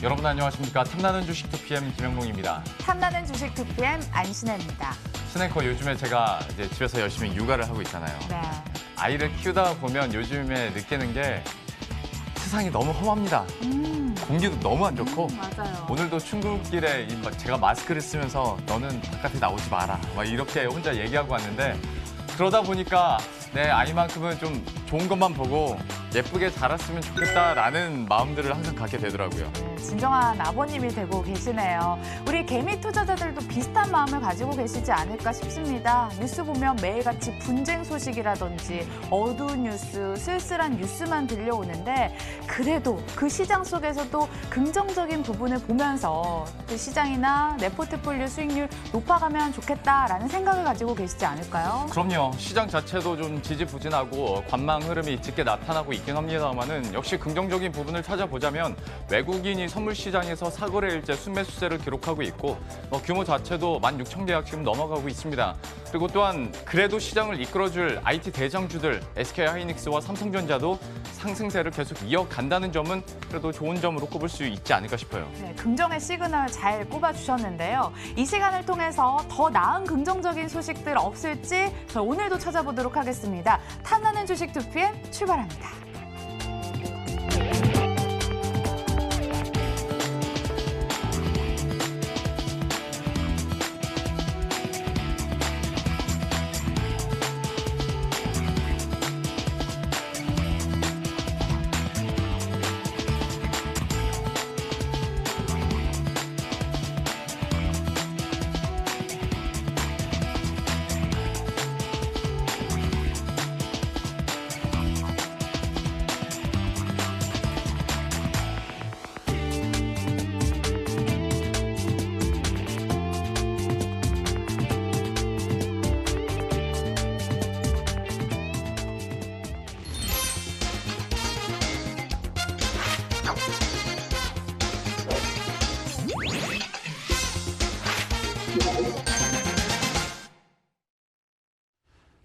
여러분 안녕하십니까? 탐나는 주식 2PM 김영봉입니다. 탐나는 주식 2PM 안신혜입니다. 신앵커 요즘에 제가 이제 집에서 열심히 육아를 하고 있잖아요. 네. 아이를 키우다 보면 요즘에 느끼는 게 세상이 너무 험합니다. 공기도 너무 안 좋고 맞아요. 오늘도 출근길에 제가 마스크를 쓰면서 너는 바깥에 나오지 마라 막 이렇게 혼자 얘기하고 왔는데 그러다 보니까 내 아이만큼은 좀 좋은 것만 보고 예쁘게 자랐으면 좋겠다라는 마음들을 항상 갖게 되더라고요. 네, 진정한 아버님이 되고 계시네요. 우리 개미 투자자들도 비슷한 마음을 가지고 계시지 않을까 싶습니다. 뉴스 보면 매일같이 분쟁 소식이라든지 어두운 뉴스, 쓸쓸한 뉴스만 들려오는데 그래도 그 시장 속에서도 긍정적인 부분을 보면서 그 시장이나 내 포트폴리오 수익률 높아가면 좋겠다라는 생각을 가지고 계시지 않을까요? 그럼요. 시장 자체도 좀 지지부진하고 관망 흐름이 짙게 나타나고 있긴 합니다만은 역시 긍정적인 부분을 찾아보자면 외국인이 선물 시장에서 사거래일째 순매수세를 기록하고 있고 규모 자체도 16,000계약 지금 넘어가고 있습니다. 그리고 또한 그래도 시장을 이끌어줄 IT 대장주들 SK하이닉스와 삼성전자도 상승세를 계속 이어간다는 점은 그래도 좋은 점으로 꼽을 수 있지 않을까 싶어요. 네, 긍정의 시그널 잘 꼽아주셨는데요. 이 시간을 통해서 더 나은 긍정적인 소식들 없을지 저희 오늘도 찾아보도록 하겠습니다. 탐나는 주식 2PM 출발합니다.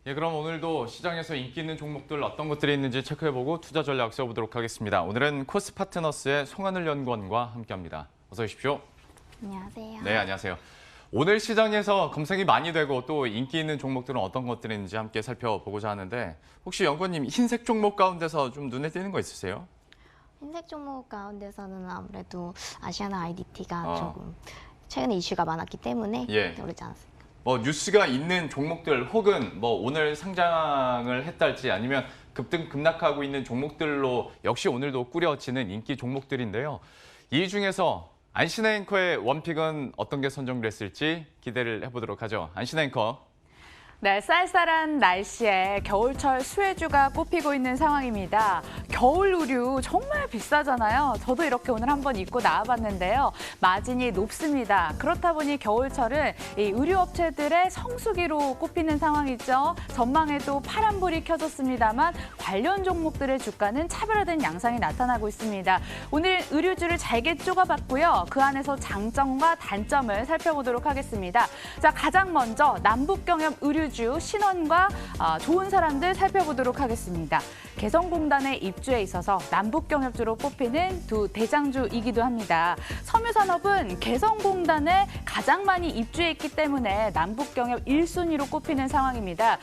예, 그럼 오늘도 시장에서 인기 있는 종목들 어떤 것들이 있는지 체크해보고 투자 전략 세워보도록 하겠습니다. 오늘은 코스파트너스의 송하늘 연구원과 함께합니다. 어서 오십시오. 안녕하세요. 네, 안녕하세요. 오늘 시장에서 검색이 많이 되고 또 인기 있는 종목들은 어떤 것들이 있는지 함께 살펴보고자 하는데 혹시 연구원님 흰색 종목 가운데서 좀 눈에 띄는 거 있으세요? 흰색 종목 가운데서는 아무래도 아시아나 IDT가 조금 최근에 이슈가 많았기 때문에 오르지 않았습니다. 뉴스가 있는 종목들 혹은 오늘 상장을 했달지 아니면 급등 급락하고 있는 종목들로 역시 오늘도 꾸려지는 인기 종목들인데요. 이 중에서 안신혜 앵커의 원픽은 어떤 게 선정됐을지 기대를 해보도록 하죠. 안신혜 앵커. 네, 쌀쌀한 날씨에 겨울철 수혜주가 꼽히고 있는 상황입니다. 겨울 의류 정말 비싸잖아요. 저도 이렇게 오늘 한번 입고 나와봤는데요. 마진이 높습니다. 그렇다 보니 겨울철은 이 의류업체들의 성수기로 꼽히는 상황이죠. 전망에도 파란불이 켜졌습니다만 관련 종목들의 주가는 차별화된 양상이 나타나고 있습니다. 오늘 의류주를 잘게 쪼가봤고요. 그 안에서 장점과 단점을 살펴보도록 하겠습니다. 자, 가장 먼저 남북경협 의류 주 신원과 좋은 사람들 살펴보도록 하겠습니다. 개성공단의 입주에 있어서 남북경협주로 뽑히는 두 대장주이기도 합니다. 섬유산업은 개성공단에 가장 많이 입주해 있기 때문에 남북경협 1순위로 꼽히는 상황입니다.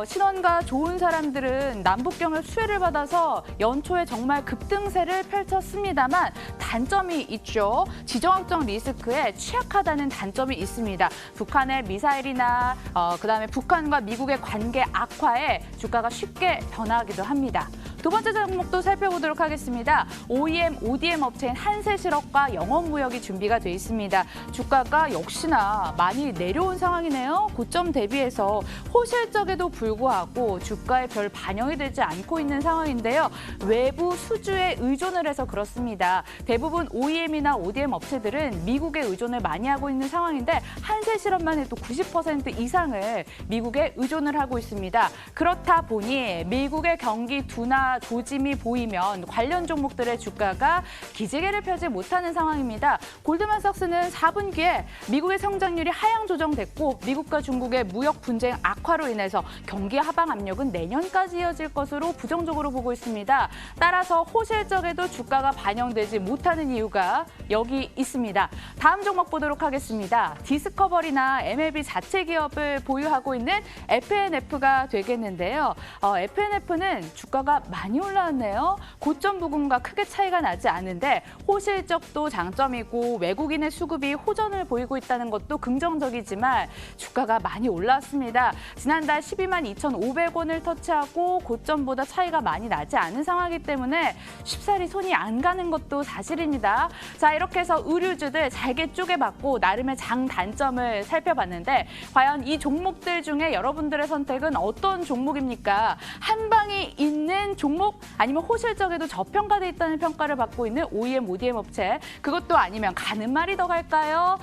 신원과 좋은 사람들은 남북경협 수혜를 받아서 연초에 정말 급등세를 펼쳤습니다만 단점이 있죠. 지정학적 리스크에 취약하다는 단점이 있습니다. 북한의 미사일이나 그다음에 북한과 미국의 관계 악화에 주가가 쉽게 변화하기도 합니다. 두 번째 종목도 살펴보도록 하겠습니다. OEM, ODM 업체인 한세실업과 영업무역이 준비가 돼 있습니다. 주가가 역시나 많이 내려온 상황이네요. 고점 대비해서 호실적에도 불구하고 주가에 별 반영이 되지 않고 있는 상황인데요. 외부 수주에 의존을 해서 그렇습니다. 대부분 OEM이나 ODM 업체들은 미국에 의존을 많이 하고 있는 상황인데 한세실업만 해도 90% 이상을 미국에 의존을 하고 있습니다. 그렇다 보니 미국의 경기 둔화 주가 조짐이 보이면 관련 종목들의 주가가 기지개를 펴지 못하는 상황입니다. 골드만삭스는 4분기에 미국의 성장률이 하향 조정됐고 미국과 중국의 무역 분쟁 악화로 인해서 경기 하방 압력은 내년까지 이어질 것으로 부정적으로 보고 있습니다. 따라서 호실적에도 주가가 반영되지 못하는 이유가 여기 있습니다. 다음 종목 보도록 하겠습니다. 디스커버리나 MLB 자체 기업을 보유하고 있는 FNF가 되겠는데요. FNF는 주가가 많이 올라왔네요. 고점 부근과 크게 차이가 나지 않은데 호실적도 장점이고 외국인의 수급이 호전을 보이고 있다는 것도 긍정적이지만 주가가 많이 올랐습니다. 지난달 12만 2,500원을 터치하고 고점보다 차이가 많이 나지 않은 상황이기 때문에 쉽사리 손이 안 가는 것도 사실입니다. 자, 이렇게 해서 의류주들 잘게 쪼개봤고 나름의 장단점을 살펴봤는데 과연 이 종목들 중에 여러분들의 선택은 어떤 종목입니까? 한 방이 있는 종목 아니면 호실적에도 저평가돼 있다는 평가를 받고 있는 OEM, ODM 업체 그것도 아니면 가는 말이 더 갈까요?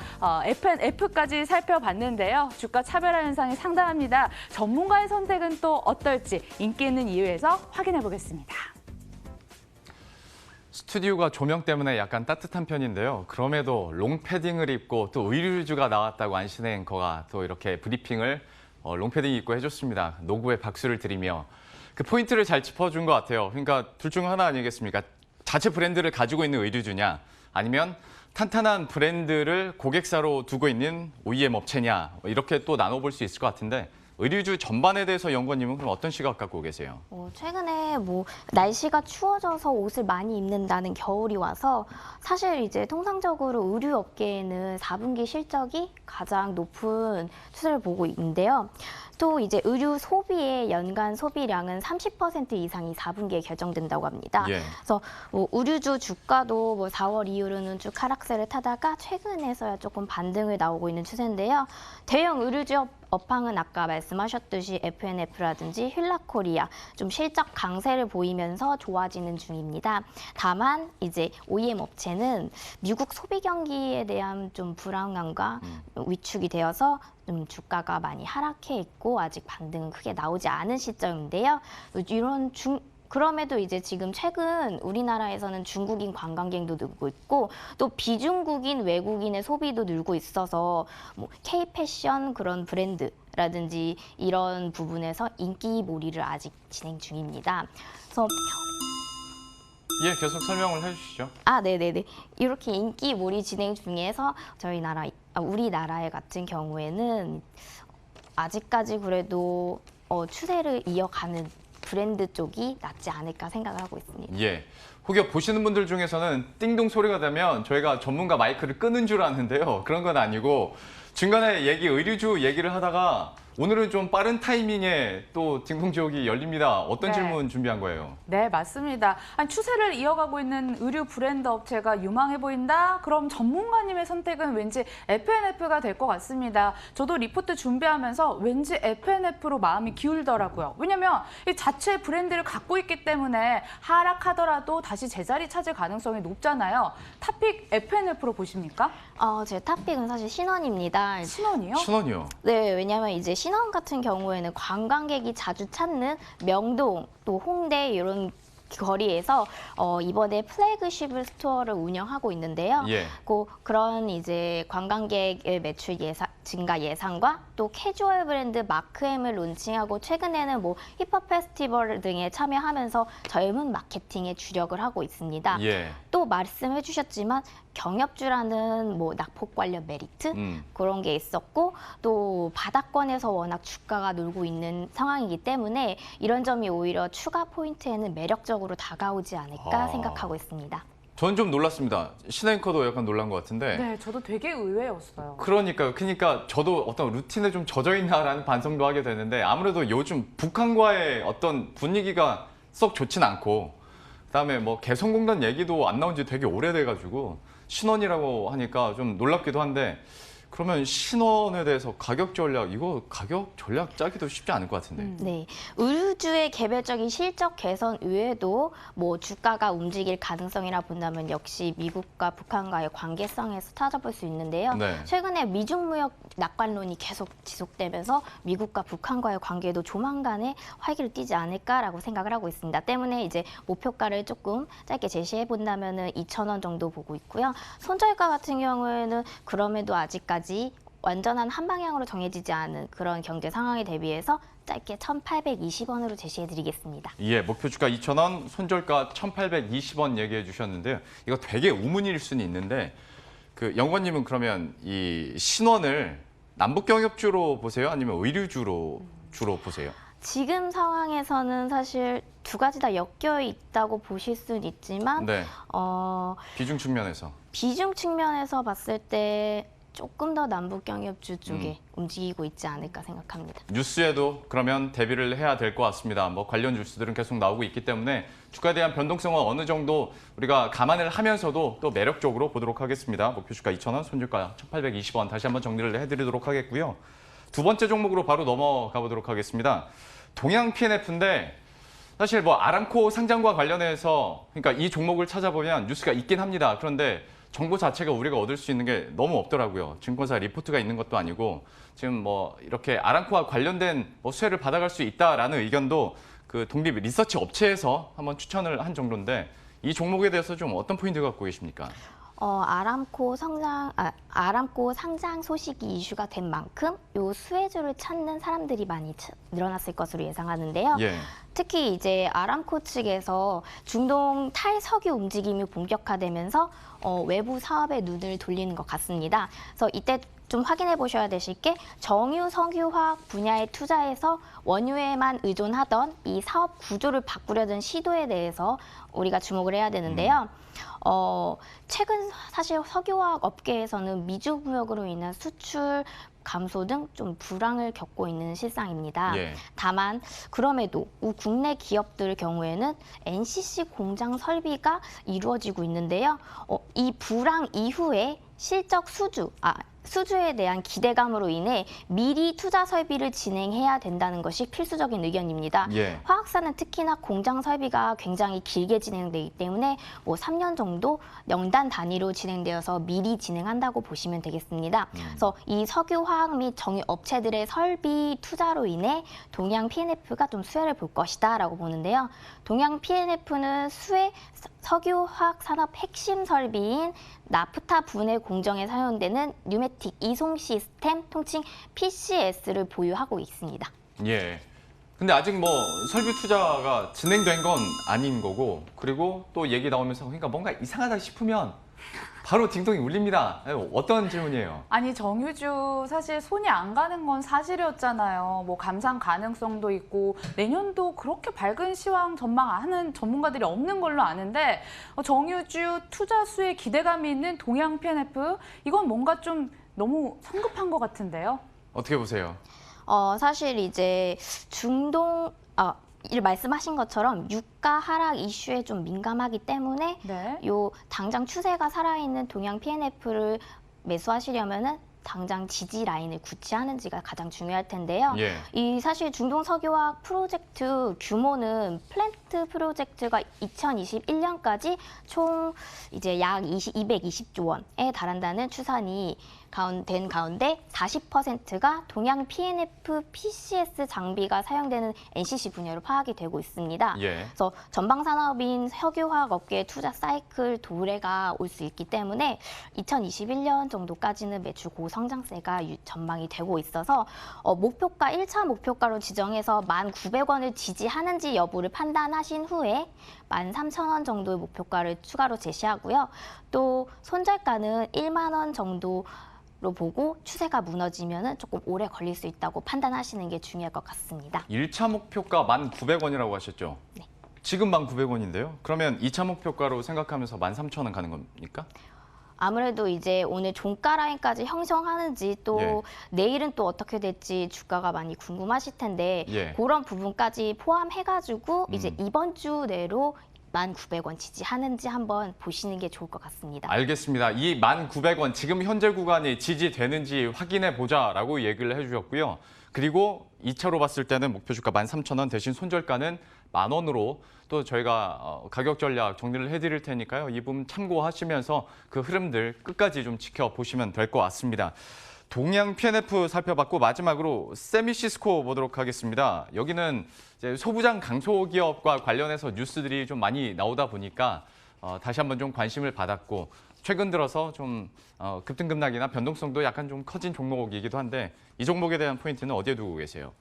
FNF까지 살펴봤는데요. 주가 차별화 현상이 상당합니다. 전문가의 선택은 또 어떨지 인기 있는 이유에서 확인해 보겠습니다. 스튜디오가 조명 때문에 약간 따뜻한 편인데요. 그럼에도 롱패딩을 입고 또 의류주가 나왔다고 안신혜 앵커가 또 이렇게 브리핑을 롱패딩 입고 해줬습니다. 노구의 박수를 드리며 그 포인트를 잘 짚어준 것 같아요. 그러니까 둘 중 하나 아니겠습니까? 자체 브랜드를 가지고 있는 의류주냐 아니면 탄탄한 브랜드를 고객사로 두고 있는 OEM 업체냐 이렇게 또 나눠볼 수 있을 것 같은데 의류주 전반에 대해서 연구원님은 그럼 어떤 시각 갖고 계세요? 최근에 날씨가 추워져서 옷을 많이 입는다는 겨울이 와서 사실 이제 통상적으로 의류업계에는 4분기 실적이 가장 높은 추세를 보고 있는데요. 또 이제 의류 소비의 연간 소비량은 30% 이상이 4분기에 결정된다고 합니다. 예. 그래서 의류주 주가도 4월 이후로는 쭉 하락세를 타다가 최근에서야 조금 반등을 나오고 있는 추세인데요. 대형 의류주 업황은 아까 말씀하셨듯이 FNF라든지 휠라코리아 좀 실적 강세를 보이면서 좋아지는 중입니다. 다만 이제 OEM 업체는 미국 소비 경기에 대한 좀 불안감과 위축이 되어서 좀 주가가 많이 하락해 있고 아직 반등은 크게 나오지 않은 시점인데요. 그럼에도 이제 지금 최근 우리나라에서는 중국인 관광객도 늘고 있고 또 비중국인 외국인의 소비도 늘고 있어서 K-패션 그런 브랜드라든지 이런 부분에서 인기몰이를 아직 진행 중입니다. 그래서 예, 계속 설명을 해주시죠. 네네네. 이렇게 인기몰이 진행 중에서 우리나라의 같은 경우에는 아직까지 그래도 추세를 이어가는 브랜드 쪽이 낫지 않을까 생각을 하고 있습니다. 예. 혹여 보시는 분들 중에서는 띵동 소리가 되면 저희가 전문가 마이크를 끄는 줄 아는데요. 그런 건 아니고 중간에 의류주 얘기를 하다가 오늘은 좀 빠른 타이밍에 또 딩동지옥이 열립니다. 어떤 질문 준비한 거예요? 네, 맞습니다. 추세를 이어가고 있는 의류 브랜드 업체가 유망해 보인다? 그럼 전문가님의 선택은 왠지 FNF가 될 것 같습니다. 저도 리포트 준비하면서 왠지 FNF로 마음이 기울더라고요. 왜냐면 이 자체 브랜드를 갖고 있기 때문에 하락하더라도 다시 제자리 찾을 가능성이 높잖아요. 탑픽 FNF로 보십니까? 제 탑픽은 사실 신원입니다. 신원이요? 신원이요? 네, 왜냐하면 이제 신원 같은 경우에는 관광객이 자주 찾는 명동, 또 홍대 이런 거리에서 이번에 플래그십 스토어를 운영하고 있는데요. 예. 그런 이제 관광객의 매출 증가 예상과 또 캐주얼 브랜드 마크엠을 론칭하고 최근에는 힙합 페스티벌 등에 참여하면서 젊은 마케팅에 주력을 하고 있습니다. 예. 또 말씀해 주셨지만 경협주라는 낙폭 관련 메리트 그런 게 있었고 또 바닥권에서 워낙 주가가 놀고 있는 상황이기 때문에 이런 점이 오히려 추가 포인트에는 매력적으로 다가오지 않을까 생각하고 있습니다. 저는 좀 놀랐습니다. 신앵커도 약간 놀란 것 같은데. 네, 저도 되게 의외였어요. 그러니까 저도 어떤 루틴에 좀 젖어 있나라는 반성도 하게 되는데 아무래도 요즘 북한과의 어떤 분위기가 썩 좋진 않고 그다음에 개성공단 얘기도 안 나온 지 되게 오래돼가지고 신원이라고 하니까 좀 놀랍기도 한데 그러면 신원에 대해서 가격 전략, 이거 가격 전략 짜기도 쉽지 않을 것 같은데. 네, 의류주의 개별적인 실적 개선 외에도 뭐 주가가 움직일 가능성이라 본다면 역시 미국과 북한과의 관계성에서 찾아볼 수 있는데요. 네. 최근에 미중 무역 낙관론이 계속 지속되면서 미국과 북한과의 관계도 조만간에 활기를 띠지 않을까라고 생각을 하고 있습니다. 때문에 이제 목표가를 조금 짧게 제시해 본다면은 2,000원 정도 보고 있고요. 손절가 같은 경우에는 그럼에도 아직까지 완전한 한 방향으로 정해지지 않은 그런 경제 상황에 대비해서 짧게 1,820원으로 제시해드리겠습니다. 예, 목표 주가 2,000원, 손절가 1,820원 얘기해 주셨는데요. 이거 되게 우문일 수는 있는데 그 연구원님은 그러면 이 신원을 남북 경협주로 보세요? 아니면 의류주로 주로 보세요? 지금 상황에서는 사실 두 가지 다 엮여 있다고 보실 수는 있지만 네, 비중 측면에서. 비중 측면에서 봤을 때 조금 더 남북 경협주 쪽에 움직이고 있지 않을까 생각합니다. 뉴스에도 그러면 대비를 해야 될 것 같습니다. 뭐 관련 뉴스들은 계속 나오고 있기 때문에 주가에 대한 변동성은 어느 정도 우리가 감안을 하면서도 또 매력적으로 보도록 하겠습니다. 목표 주가 2,000원, 손절가 1,820원 다시 한번 정리를 해드리도록 하겠고요. 두 번째 종목으로 바로 넘어가 보도록 하겠습니다. 동양 P&F인데 사실 뭐 아람코 상장과 관련해서 그러니까 이 종목을 찾아보면 뉴스가 있긴 합니다. 그런데 정보 자체가 우리가 얻을 수 있는 게 너무 없더라고요. 증권사 리포트가 있는 것도 아니고 지금 뭐 이렇게 아람코와 관련된 뭐 수혜를 받아갈 수 있다라는 의견도 그 독립 리서치 업체에서 한번 추천을 한 정도인데 이 종목에 대해서 좀 어떤 포인트 갖고 계십니까? 아람코 상장 소식이 이슈가 된 만큼 요 수혜주를 찾는 사람들이 많이 늘어났을 것으로 예상하는데요. 예. 특히 이제 아람코 측에서 중동 탈석유 움직임이 본격화되면서 외부 사업에 눈을 돌리는 것 같습니다. 그래서 이때 좀 확인해 보셔야 되실 게 정유 석유화학 분야에 투자해서 원유에만 의존하던 이 사업 구조를 바꾸려던 시도에 대해서 우리가 주목을 해야 되는데요. 최근 사실 석유화학 업계에서는 미중 무역으로 인한 수출 감소 등 좀 불황을 겪고 있는 실상입니다. 예. 다만 그럼에도 국내 기업들 경우에는 NCC 공장 설비가 이루어지고 있는데요. 이 불황 이후에 실적 수주에 대한 기대감으로 인해 미리 투자 설비를 진행해야 된다는 것이 필수적인 의견입니다. 예. 화학사는 특히나 공장 설비가 굉장히 길게 진행되기 때문에 뭐 3년 정도 연단 단위로 진행되어서 미리 진행한다고 보시면 되겠습니다. 그래서 이 석유화학 및 정유 업체들의 설비 투자로 인해 동양 P&F가 좀 수혜를 볼 것이다라고 보는데요. 동양 P&F는 석유화학 산업 핵심 설비인 나프타 분해 공정에 사용되는 뉴매틱 이송 시스템 통칭 PCS를 보유하고 있습니다. 예. 근데 아직 뭐 설비 투자가 진행된 건 아닌 거고 그리고 또 얘기 나오면서 그러니까 뭔가 이상하다 싶으면 바로 딩동이 울립니다. 어떤 질문이에요? 아니 정유주 사실 손이 안 가는 건 사실이었잖아요. 뭐 감산 가능성도 있고 내년도 그렇게 밝은 시황 전망하는 전문가들이 없는 걸로 아는데 정유주 투자 수에 기대감이 있는 동양 P&F 이건 뭔가 좀 너무 성급한 것 같은데요. 어떻게 보세요? 사실 이제 말씀하신 것처럼 유가 하락 이슈에 좀 민감하기 때문에 네. 요 당장 추세가 살아있는 동양 P&F를 매수하시려면은 당장 지지 라인을 구치하는지가 가장 중요할 텐데요. 예. 이 사실 중동 석유화학 프로젝트 규모는 플랜트 프로젝트가 2021년까지 총 이제 약 220조 원에 달한다는 추산이 된 가운데 40%가 동양 P&F PCS 장비가 사용되는 NCC 분야로 파악이 되고 있습니다. 예. 그래서 전방 산업인 석유화학 업계의 투자 사이클 도래가 올 수 있기 때문에 2021년 정도까지는 매출 고성장세가 전망이 되고 있어서 목표가 1차 목표가로 지정해서 1,900원을 지지하는지 여부를 판단하신 후에 13,000원 정도의 목표가를 추가로 제시하고요. 또 손절가는 1만 원 정도 로 보고 추세가 무너지면 조금 오래 걸릴 수 있다고 판단하시는 게 중요할 것 같습니다. 1차 목표가 1,900원이라고 하셨죠? 네. 지금 1,900원인데요. 그러면 2차 목표가로 생각하면서 13,000원 가는 겁니까? 아무래도 이제 오늘 종가 라인까지 형성하는지 또 예. 내일은 또 어떻게 될지 주가가 많이 궁금하실 텐데 예. 그런 부분까지 포함해가지고 이제 이번 주 내로 19,900원 지지하는지 한번 보시는 게 좋을 것 같습니다. 알겠습니다. 이 1,900원 지금 현재 구간이 지지되는지 확인해 보자라고 얘기를 해주셨고요. 그리고 2차로 봤을 때는 목표 주가 13,000원 대신 손절가는 10,000원으로 또 저희가 가격 전략 정리를 해드릴 테니까요. 이 부분 참고하시면서 그 흐름들 끝까지 좀 지켜보시면 될 것 같습니다. 동양 P&F 살펴봤고 마지막으로 세미시스코 보도록 하겠습니다. 여기는 이제 소부장 강소기업과 관련해서 뉴스들이 좀 많이 나오다 보니까 다시 한번 좀 관심을 받았고 최근 들어서 좀 급등급락이나 변동성도 약간 좀 커진 종목이기도 한데 이 종목에 대한 포인트는 어디에 두고 계세요?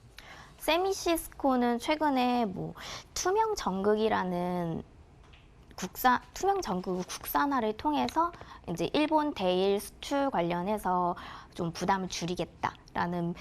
세미시스코는 최근에 뭐 투명 전극이라는 투명 전극 국산화를 통해서 이제 일본 대일 수출 관련해서 좀 부담을 줄이겠다라는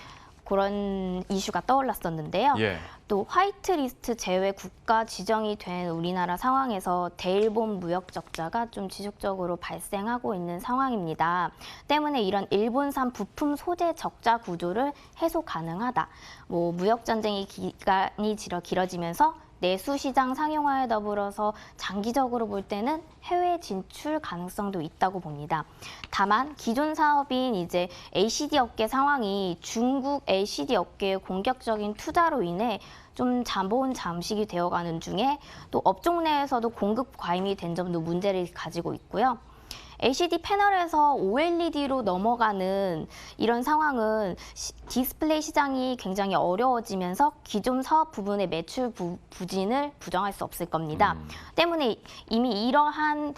그런 이슈가 떠올랐었는데요. 예. 또 화이트리스트 제외 국가 지정이 된 우리나라 상황에서 대일본 무역 적자가 좀 지속적으로 발생하고 있는 상황입니다. 때문에 이런 일본산 부품 소재 적자 구조를 해소 가능하다. 뭐 무역 전쟁의 기간이 길어지면서 내수 시장 상용화에 더불어서 장기적으로 볼 때는 해외 진출 가능성도 있다고 봅니다. 다만 기존 사업인 이제 LCD 업계 상황이 중국 LCD 업계의 공격적인 투자로 인해 좀 자본 잠식이 되어가는 중에 또 업종 내에서도 공급 과잉이 된 점도 문제를 가지고 있고요. LCD 패널에서 OLED로 넘어가는 이런 상황은 디스플레이 시장이 굉장히 어려워지면서 기존 사업 부분의 매출 부진을 부정할 수 없을 겁니다. 때문에 이미 이러한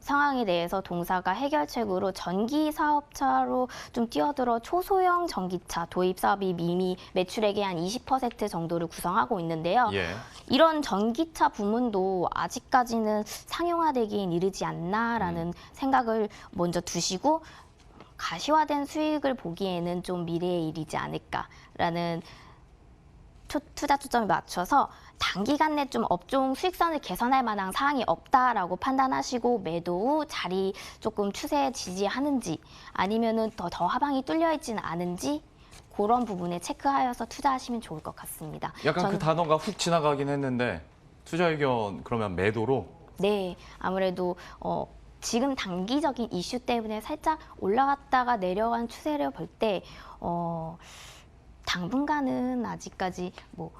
상황에 대해서 동사가 해결책으로 전기 사업차로 좀 뛰어들어 초소형 전기차 도입 사업이 이미 매출액의 한 20% 정도를 구성하고 있는데요. 예. 이런 전기차 부문도 아직까지는 상용화되긴 이르지 않나라는 생각을 먼저 두시고 가시화된 수익을 보기에는 좀 미래의 일이지 않을까라는 투자 초점을 맞춰서 단기간 내 좀 업종 수익성을 개선할 만한 사항이 없다라고 판단하시고 매도 후 자리 조금 추세 지지하는지 아니면은 더 하방이 뚫려 있지는 않은지 그런 부분에 체크하여서 투자하시면 좋을 것 같습니다. 약간 그 단어가 훅 지나가긴 했는데 투자 의견 그러면 매도로? 네, 아무래도 지금 단기적인 이슈 때문에 살짝 올라갔다가 내려간 추세를 볼 때 당분간은 아직까지 뭐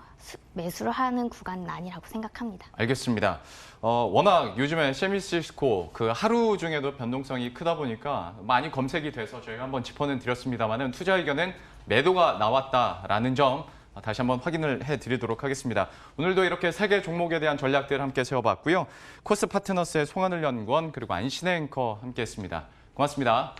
매수를 하는 구간은 아니라고 생각합니다. 알겠습니다. 워낙 요즘에 세미시스코 그 하루 중에도 변동성이 크다 보니까 많이 검색이 돼서 저희가 한번 짚어는 드렸습니다만은 투자 의견은 매도가 나왔다라는 점 다시 한번 확인을 해드리도록 하겠습니다. 오늘도 이렇게 3개 종목에 대한 전략들 함께 세워봤고요. 코스파트너스의 송하늘 연구원 그리고 안신혜 앵커 함께했습니다. 고맙습니다.